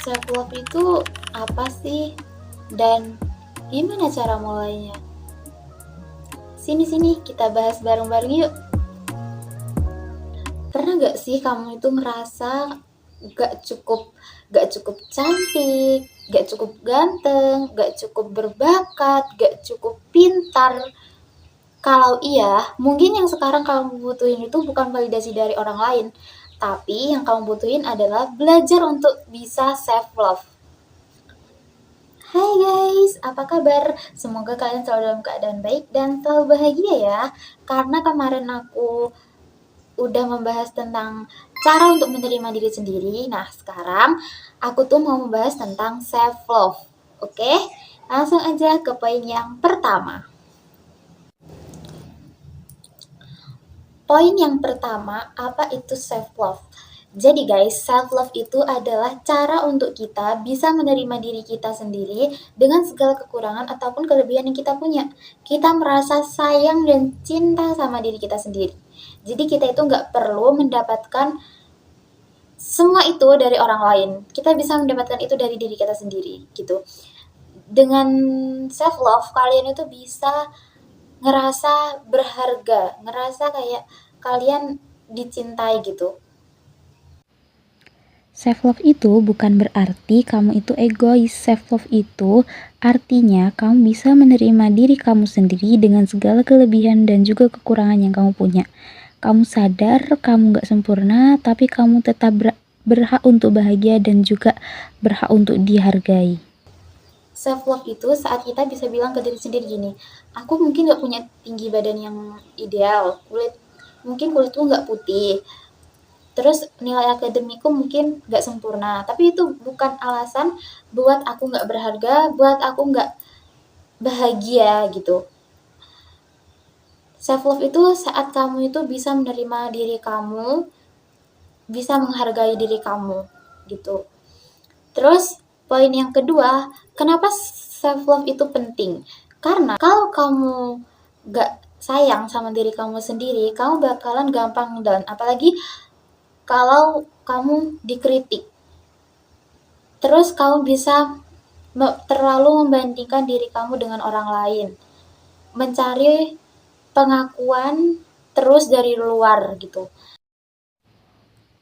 Self love itu apa sih? Dan gimana cara mulainya? Sini kita bahas bareng-bareng yuk. Pernah gak sih kamu itu ngerasa gak cukup cantik, gak cukup ganteng, gak cukup berbakat, gak cukup pintar? Kalau iya, mungkin yang sekarang kamu butuhin itu bukan validasi dari orang lain, tapi yang kamu butuhin adalah belajar untuk bisa self love. Hai guys, apa kabar? Semoga kalian selalu dalam keadaan baik dan selalu bahagia ya. Karena kemarin aku udah membahas tentang cara untuk menerima diri sendiri. Nah, sekarang aku tuh mau membahas tentang self love. Oke? Langsung aja ke poin yang pertama. Poin yang pertama, apa itu self love? Jadi guys, self love itu adalah cara untuk kita bisa menerima diri kita sendiri dengan segala kekurangan ataupun kelebihan yang kita punya. Kita merasa sayang dan cinta sama diri kita sendiri. Jadi kita itu nggak perlu mendapatkan semua itu dari orang lain. Kita bisa mendapatkan itu dari diri kita sendiri gitu. Dengan self love, kalian itu bisa ngerasa berharga, ngerasa kayak kalian dicintai gitu. Self love itu bukan berarti kamu itu egois. Self love itu artinya kamu bisa menerima diri kamu sendiri dengan segala kelebihan dan juga kekurangan yang kamu punya. Kamu sadar kamu gak sempurna, tapi kamu tetap berhak untuk bahagia dan juga berhak untuk dihargai. Self love itu saat kita bisa bilang ke diri sendiri gini, aku mungkin gak punya tinggi badan yang ideal, mungkin kulitku gak putih, terus nilai akademiku mungkin gak sempurna, tapi itu bukan alasan buat aku gak berharga, buat aku gak bahagia gitu. Self love itu saat kamu itu bisa menerima diri kamu, bisa menghargai diri kamu gitu. Terus poin yang kedua, kenapa self love itu penting? Karena kalau kamu gak sayang sama diri kamu sendiri, kamu bakalan gampang down. Apalagi kalau kamu dikritik. Terus kamu bisa terlalu membandingkan diri kamu dengan orang lain. Mencari pengakuan terus dari luar gitu.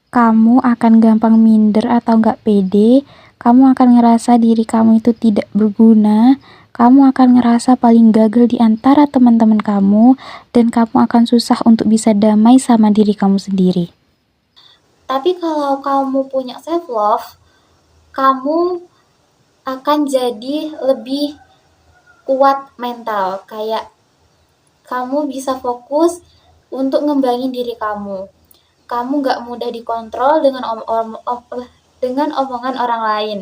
Kamu akan gampang minder atau gak pede, kamu akan ngerasa diri kamu itu tidak berguna, kamu akan ngerasa paling gagal di antara teman-teman kamu, dan kamu akan susah untuk bisa damai sama diri kamu sendiri. Tapi kalau kamu punya self love, kamu akan jadi lebih kuat mental, kayak kamu bisa fokus untuk ngembangin diri kamu. Kamu gak mudah dikontrol dengan omongan orang lain.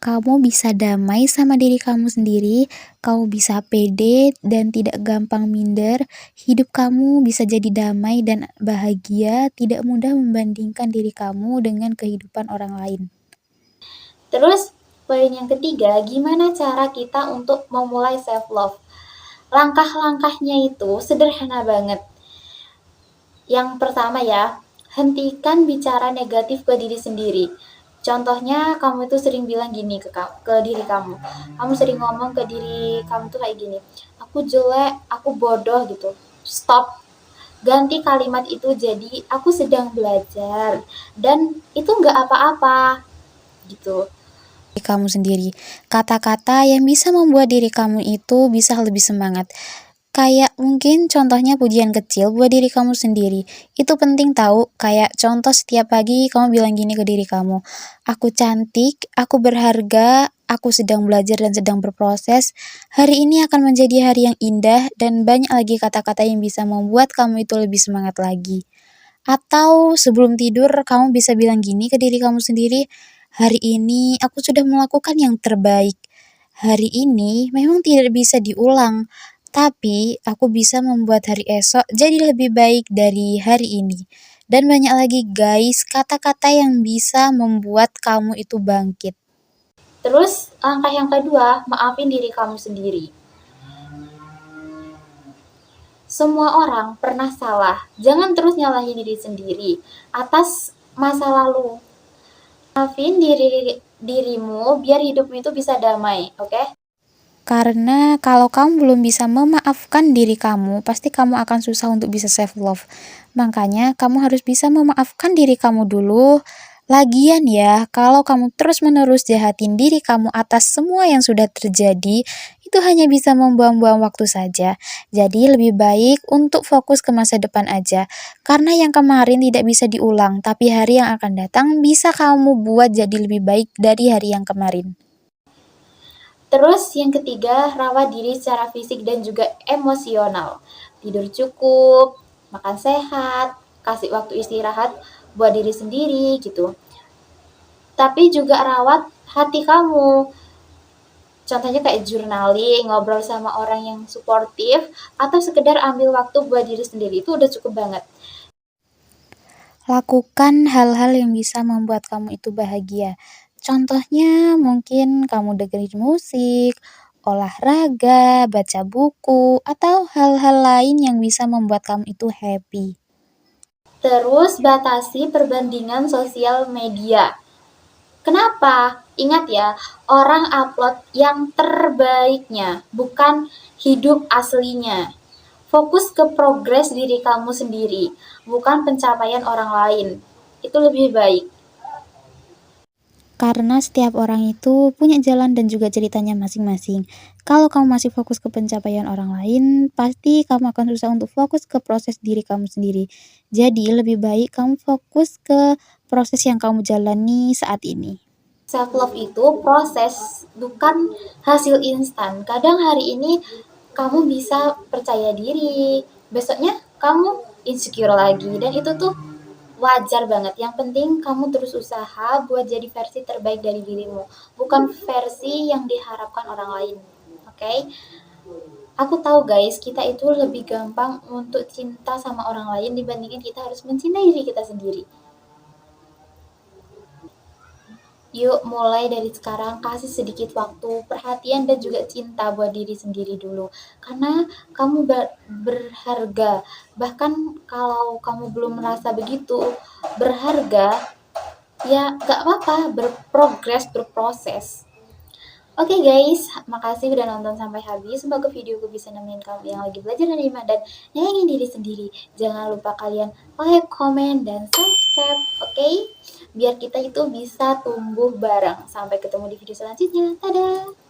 Kamu bisa damai sama diri kamu sendiri, kamu bisa pede dan tidak gampang minder, hidup kamu bisa jadi damai dan bahagia, tidak mudah membandingkan diri kamu dengan kehidupan orang lain. Terus poin yang ketiga, gimana cara kita untuk memulai self love? Langkah-langkahnya itu sederhana banget. Yang pertama ya, hentikan bicara negatif ke diri sendiri. Contohnya kamu itu sering bilang gini ke diri kamu. Kamu sering ngomong ke diri kamu tuh kayak gini. Aku jelek, aku bodoh gitu. Stop. Ganti kalimat itu jadi aku sedang belajar dan itu nggak apa-apa gitu. Kamu sendiri, kata-kata yang bisa membuat diri kamu itu bisa lebih semangat. Kayak mungkin contohnya pujian kecil buat diri kamu sendiri. Itu penting tahu. Kayak contoh setiap pagi kamu bilang gini ke diri kamu, aku cantik, aku berharga, aku sedang belajar dan sedang berproses. Hari ini akan menjadi hari yang indah dan banyak lagi kata-kata yang bisa membuat kamu itu lebih semangat lagi. Atau sebelum tidur kamu bisa bilang gini ke diri kamu sendiri, hari ini aku sudah melakukan yang terbaik. Hari ini memang tidak bisa diulang, tapi aku bisa membuat hari esok jadi lebih baik dari hari ini. Dan banyak lagi guys, kata-kata yang bisa membuat kamu itu bangkit. Terus langkah yang kedua, maafin diri kamu sendiri. Semua orang pernah salah. Jangan terus nyalahin diri sendiri atas masa lalu. Maafin dirimu biar hidupmu itu bisa damai, oke? Karena kalau kamu belum bisa memaafkan diri kamu, pasti kamu akan susah untuk bisa self love. Makanya kamu harus bisa memaafkan diri kamu dulu. Lagian ya, kalau kamu terus-menerus jahatin diri kamu atas semua yang sudah terjadi, itu hanya bisa membuang-buang waktu saja. Jadi lebih baik untuk fokus ke masa depan aja. Karena yang kemarin tidak bisa diulang, tapi hari yang akan datang bisa kamu buat jadi lebih baik dari hari yang kemarin. Terus yang ketiga, rawat diri secara fisik dan juga emosional. Tidur cukup, makan sehat, kasih waktu istirahat buat diri sendiri gitu. Tapi juga rawat hati kamu. Contohnya kayak journaling, ngobrol sama orang yang suportif, atau sekedar ambil waktu buat diri sendiri itu udah cukup banget. Lakukan hal-hal yang bisa membuat kamu itu bahagia. Contohnya mungkin kamu dengerin musik, olahraga, baca buku, atau hal-hal lain yang bisa membuat kamu itu happy. Terus batasi perbandingan sosial media. Kenapa? Ingat ya, orang upload yang terbaiknya, bukan hidup aslinya. Fokus ke progres diri kamu sendiri, bukan pencapaian orang lain. Itu lebih baik. Karena setiap orang itu punya jalan dan juga ceritanya masing-masing. Kalau kamu masih fokus ke pencapaian orang lain, pasti kamu akan susah untuk fokus ke proses diri kamu sendiri. Jadi lebih baik kamu fokus ke proses yang kamu jalani saat ini. Self love itu proses, bukan hasil instan. Kadang hari ini kamu bisa percaya diri, besoknya kamu insecure lagi, dan itu tuh wajar banget. Yang penting kamu terus usaha buat jadi versi terbaik dari dirimu, bukan versi yang diharapkan orang lain. Oke? Aku tahu guys, kita itu lebih gampang untuk cinta sama orang lain dibandingin kita harus mencintai diri kita sendiri. Yuk mulai dari sekarang kasih sedikit waktu, perhatian dan juga cinta buat diri sendiri dulu. Karena kamu berharga. Bahkan kalau kamu belum merasa begitu berharga, ya gak apa-apa, berprogres, berproses. Oke guys, makasih udah nonton sampai habis. Semoga videoku bisa nemenin kamu yang lagi belajar nerima dan nyayangin diri sendiri. Jangan lupa kalian like, comment, dan subscribe, oke? Biar kita itu bisa tumbuh bareng. Sampai ketemu di video selanjutnya. Dadah!